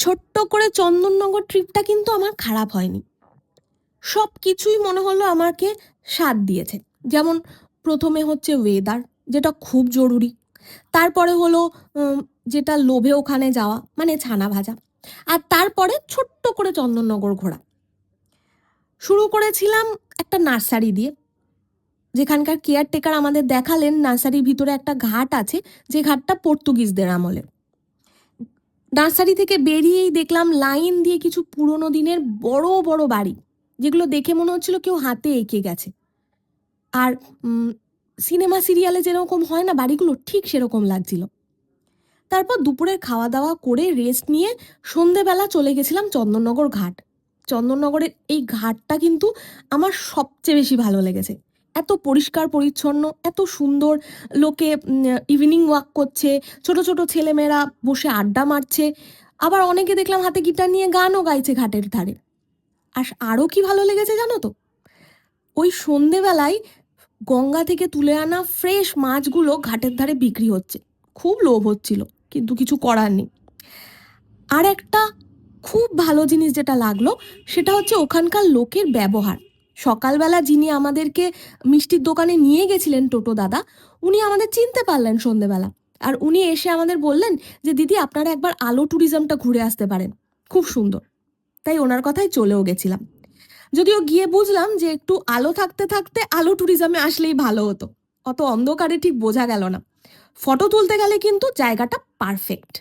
ছোট্ট করে চন্দননগর ট্রিপটা কিন্তু আমার খারাপ হয়নি। সব কিছুই মনে হলো আমাকে স্বাদ দিয়েছে। যেমন প্রথমে হচ্ছে ওয়েদার, যেটা খুব জরুরি। তারপরে হলো উম যেটা লোভে ওখানে যাওয়া, মানে ছানা ভাজা। আর তারপরে ছোট্ট করে চন্দননগর ঘোরা। শুরু করেছিলাম একটা নার্সারি দিয়ে, যেখানকার কেয়ারটেকার আমাদের দেখালেন নার্সারির ভিতরে একটা ঘাট আছে, যে ঘাটটা পর্তুগিজদের আমলের। নার্সারি থেকে বেরিয়েই দেখলাম লাইন দিয়ে কিছু পুরোনো দিনের বড় বড় বাড়ি, যেগুলো দেখে মনে হচ্ছিল কেউ হাতে এঁকে গেছে। আর সিনেমা সিরিয়ালে যেরকম হয় না বাড়িগুলো, ঠিক সেরকম লাগছিল। তারপর দুপুরের খাওয়া দাওয়া করে রেস্ট নিয়ে সন্ধেবেলা চলে গেছিলাম চন্দননগর ঘাট। চন্দননগরের এই ঘাটটা কিন্তু আমার সবচেয়ে বেশি ভালো লেগেছে। এত পরিষ্কার পরিচ্ছন্ন, এত সুন্দর। লোকে ইভিনিং ওয়াক করছে, ছোট ছোট ছেলেমেয়েরা বসে আড্ডা মারছে, আবার অনেকে দেখলাম হাতে গিটার নিয়ে গানও গাইছে ঘাটের ধারে। আর আরও কি ভালো লেগেছে জানো তো, ওই সন্ধেবেলায় গঙ্গা থেকে তুলে আনা ফ্রেশ মাছগুলো ঘাটের ধারে বিক্রি হচ্ছে। খুব লোভ হচ্ছিল, কিন্তু কিছু করার নেই। আর একটা খুব ভালো জিনিস যেটা লাগলো, সেটা হচ্ছে ওখানকার লোকের ব্যবহার। সকালবেলা যিনি আমাদেরকে মিষ্টির দোকানে নিয়ে গেছিলেন, টোটো দাদা, উনি আমাদের চিনতে পারলেন সন্ধেবেলা। আর উনি এসে আমাদের বললেন যে দিদি, আপনারা একবার আলো ট্যুরিজমটা ঘুরে আসতে পারেন, খুব সুন্দর। তাই ওনার কথায় চলেও গেছিলাম। যদিও গিয়ে বুঝলাম যে একটু আলো থাকতে থাকতে আলো ট্যুরিজমে আসলেই ভালো হতো, অত অন্ধকারে ঠিক বোঝা গেল না। ফটো তুলতে গেলে কিন্তু জায়গাটা পারফেক্ট।